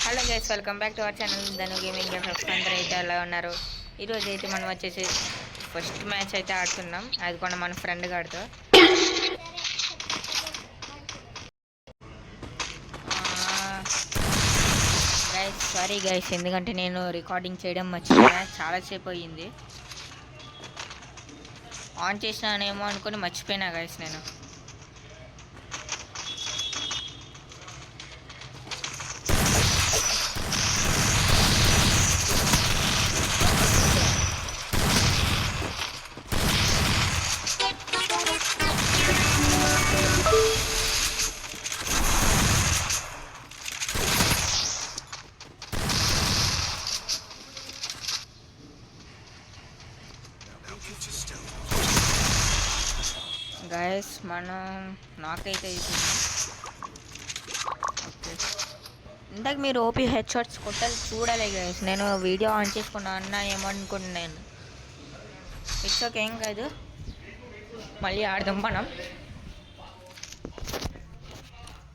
Hello guys, welcome back to our channel Dhanu gaming FF. అందరూ అయితే ఎలా ఉన్నారు? ఈరోజు అయితే మనం వచ్చేసి ఫస్ట్ మ్యాచ్ అయితే ఆడుతున్నాం, అది కూడా మన ఫ్రెండ్ గాడితో. గైస్ సారీ గైస్, ఎందుకంటే నేను రికార్డింగ్ చేయడం మర్చిపోయా, చాలాసేపు అయ్యింది. ఆన్ చేసినానేమో అనుకుని మర్చిపోయినా గైస్ నేను. గైస్ మనం నాకైతే ఓకే, ఇందాక మీరు ఓపీ హెడ్ షాట్స్ కొట్టాలి చూడాలి గైస్. నేను వీడియో ఆన్ చేసుకున్నా అన్నా ఏమనుకుంటున్నాను. ఇట్స్ ఓకే, ఏం కాదు, మళ్ళీ ఆడదాం మనం.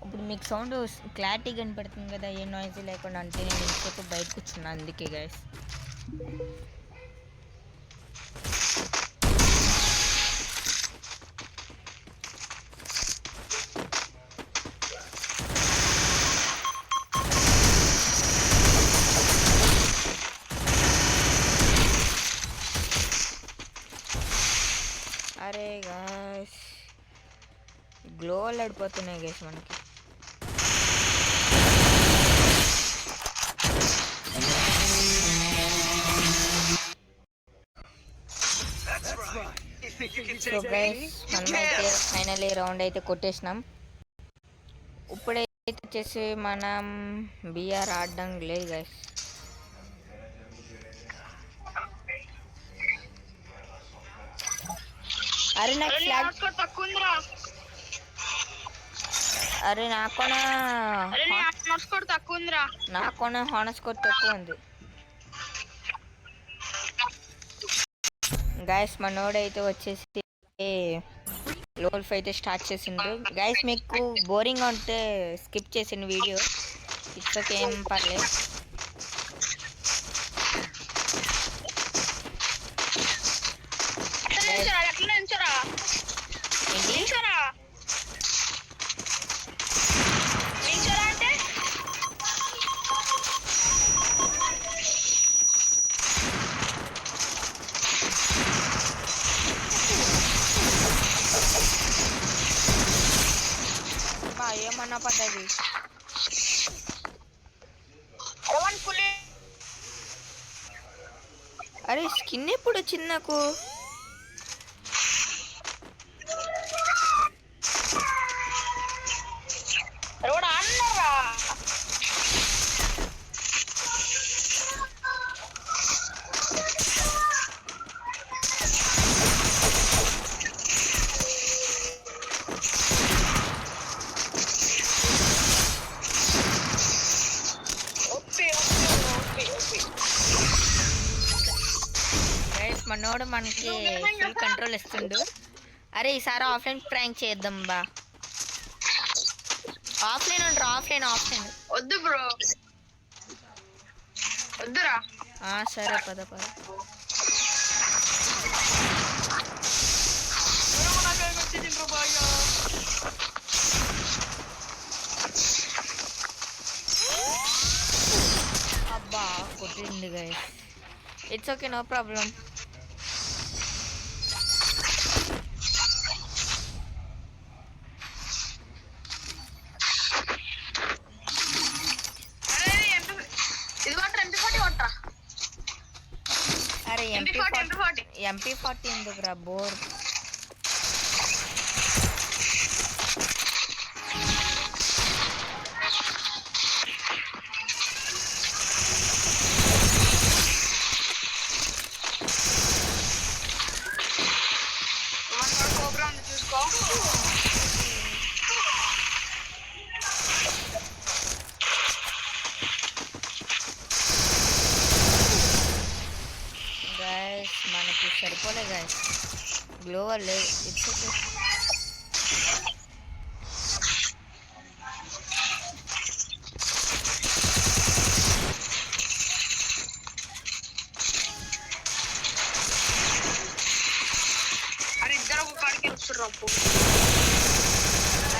ఇప్పుడు మీకు సౌండ్ క్లారిటీ కనపడుతుంది కదా, ఏ నాయిస్ లేకుండా. అంటే నేను ఇంతసేపు బయట కూర్చున్నాను, అందుకే గైస్. అరే గాయస్, గ్లోవల్ ఆడిపోతున్నాయి గైస్ మనకి. సో గైస్, మనమైతే ఫైనలీ రౌండ్ అయితే కొట్టేసినాం. ఇప్పుడైతే వచ్చేసి మనం బిఆర్ ఆడడం లేదు గైస్. అరే నాకు అరే నాకోనా హానర్ స్కోర్ తక్కువ ఉంది గైస్. మనోడైతే వచ్చేసి లోల్ఫ్ అయితే స్టార్ట్ చేసిండు గైస్. మీకు బోరింగ్ ఉంటే స్కిప్ చేసిన వీడియో, ఇట్స్ ఓకే, ఏం పర్లేదు. ఏమన్నా పడ్డది. అరే స్కిన్ ఎప్పుడు వచ్చింది నాకు? మనోడు మనకి ఫుల్ కంట్రోల్ ఇస్తుండు. అరే ఈసారి ఆఫ్లైన్ ప్రాంక్ చేద్దాం బా. ఆఫ్లైన్ అంటారు, ఆఫ్లైన్ వద్దు బ్రో, వద్దురా. సరే పద పద. అబ్బా కొట్టింది guys, it's okay, no problem. అరే MP40 ఎందుకురా, బోర్. మనకి సరిపోలే గాయస్, గ్లోవల్ లేదు. It's okay.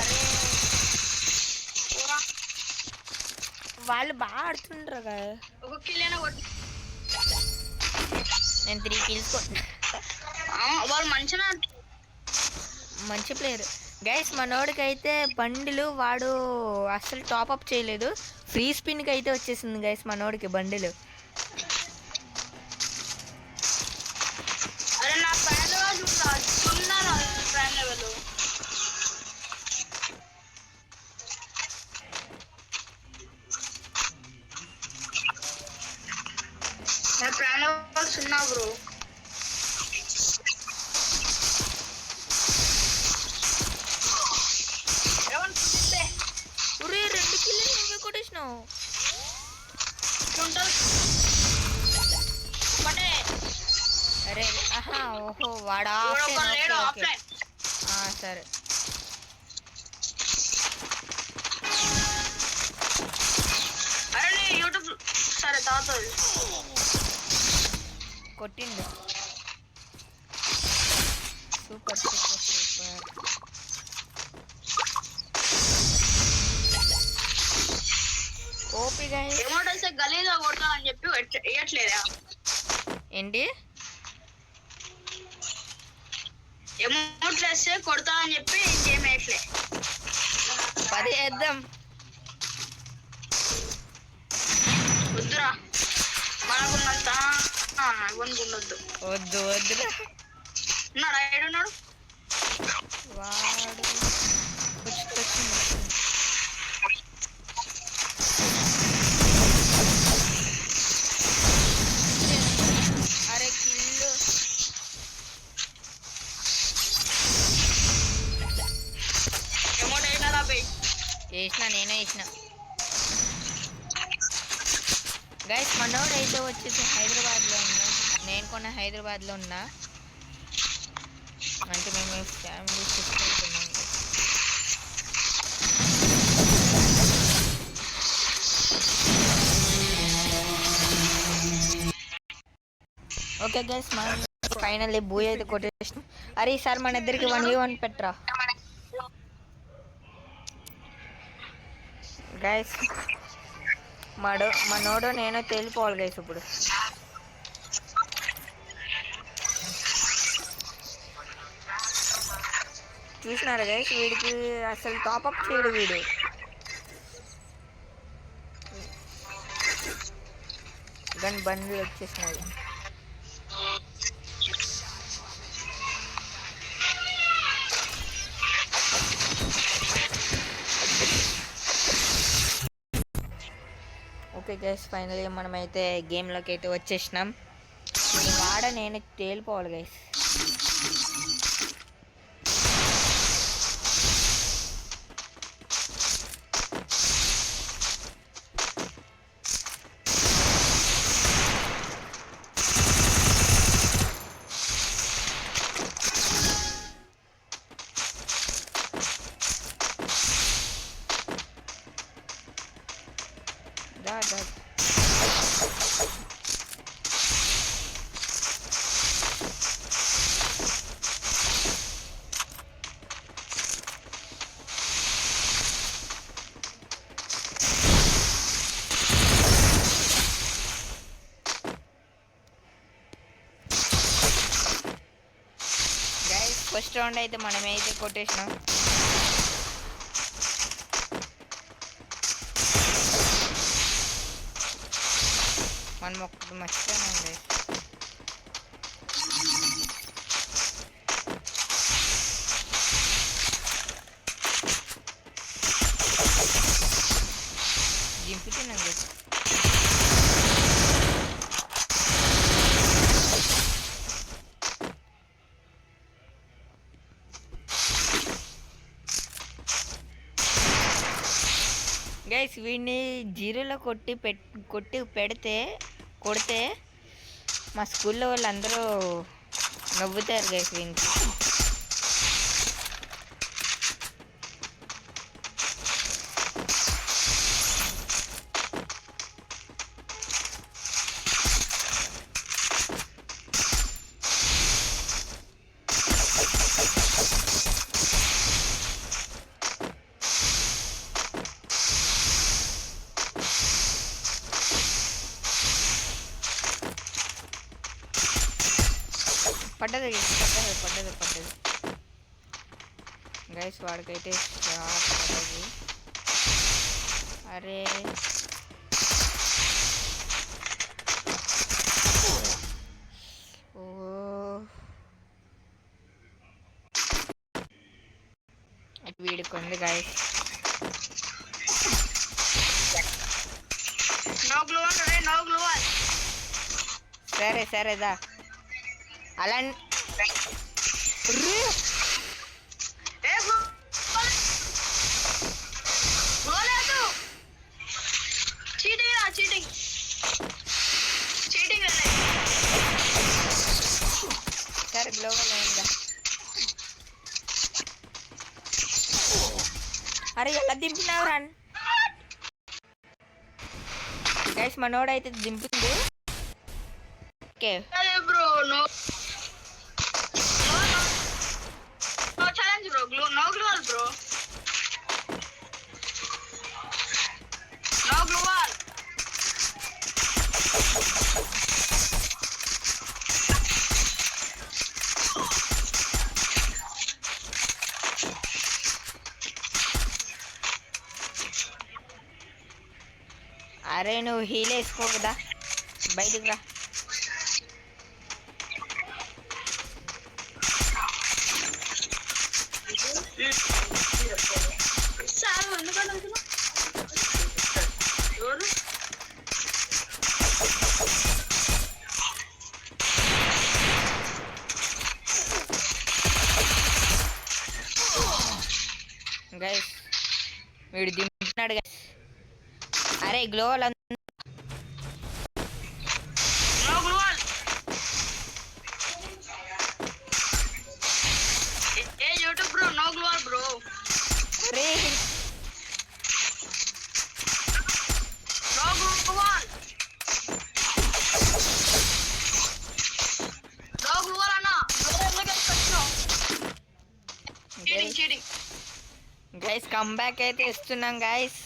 అరే వాళ్ళు బాగా ఆడుతుండ్రు కదా. ఒక కిల్ కొట్టి నేను 3 kills వాళ్ళు మంచిగా మంచి ప్లేయర్ గైస్. మనోడికైతే బండిలు వాడు అస్సలు టాప్అప్ చేయలేదు. ఫ్రీ స్పిన్కి అయితే వచ్చేసింది గైస్ మనోడికి బండిలు. అరే నా ప్రైమ్ లెవెల్ చూస్తున్నాను. ప్రైమ్ లెవెల్ నా ప్రైమ్ లెవెల్ సున్నా బ్రో. ఒరే 2 kills నువ్వే కొట్టేసినావు. అరే ఆహా ఓహో వాడా సరే. అరే యూట్యూబ్ సరే తాత కొట్టిండు. Super super super. OP guys. Emote అయితే గలీజా కొడతా అని చెప్పి వేయట్లేదా? ఏంటి ఎమోట్ వేస్తే కొడతా అని చెప్పి ఇంకేం వేయట్లే. 10 వేద్దాం. వద్దురా మనకున్నంత ఇవ్వనుకుండొద్దు. వద్దు వద్దురా. ఉన్నాడు ఏడున్నాడు వాడు అరే కిల్లు ఎమోట్ అయినా పోయి వేసిన నేనే వేసిన గైస్. మనోడు అయితే వచ్చేసి హైదరాబాద్లో ఉన్నా. నేను కొన్న హైదరాబాద్లో ఉన్నా. అంటే మేము ఫ్యామిలీ షిఫ్ట్ అవుతున్నాం. ఓకే గైస్ మనం ఫైనల్లీ బూయ్ అయితే కొట్టేసినాం. అరే ఈసారి మన ఇద్దరికి 1v1 పెట్టరా గైస్. మనోడు నేను తేలిపోవాలి గైస్. ఇప్పుడు చూసినారా గైస్ వీడికి అసలు టాప్అప్ చేయడు వీడు. గన్ బండ్లు వచ్చేసినాయి. ఓకే గైస్ ఫైనల్లీ మనమైతే గేమ్లోకి అయితే వచ్చేసినాం. వాడ నేను తేలిపోవాలి గైస్. ఫస్ట్ రౌండ్ అయితే మనమే అయితే కొట్టేసినాం. మనం ఒక్కటి మర్చిపోయామండి. దింపుతున్నాం గైస్. వీడిని జీరోలో కొడితే మా స్కూల్లో వాళ్ళందరూ నవ్వుతారు గైస్ వీనికి. పడ్డది పడ్డది పడ్డది పడ్డది గైస్, వాడికైతే షాట్ పడ్డది. అరే ఓ వీడికి ఉంది guys. No glue wall, no glue wall. సరే సరేదా అలా చీటింగ్ చీటింగ్. సరే గ్లోబల్ అయిందా? అరే ఎలా దింపినావు రన్ గైస్, మనోడైతే దింపింది. Okay bro, no challenge bro, no glue wall bro, no glue wall. అరే నువ్వు హీల్ వేసుకో కదా, బయటికి రా. సార్ ఎందుకంటే ఎవరు గైస్ వీడు దింపినాడు గైస్. అరే గ్లోవల్ నో గ్లూ వాల్. ఏ YouTube bro, no glue wall bro. అరే no glue wall, no glue wall అన్న. Cheating cheating. గైస్ కమ్బ్యాక్ అయితే ఇస్తున్నాం గైస్.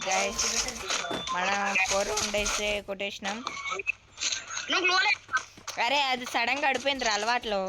గైస్ మనం 4 ఉండేసి కొట్టేసినాం. నువ్వు గ్లూ వాల్. అరే అది సడన్గా అడిపోయింది రా అలవాట్లో.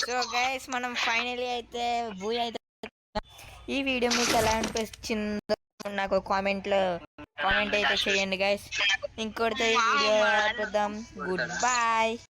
సో గైస్ మనం ఫైనలీ అయితే బూయ్ అయితే. ఈ వీడియో మీకు ఎలా అనిపించిందో నాకు కామెంట్ అయితే చేయండి గైస్. ఇంకోటితో ఈ వీడియో ఆపేద్దాం. Good bye.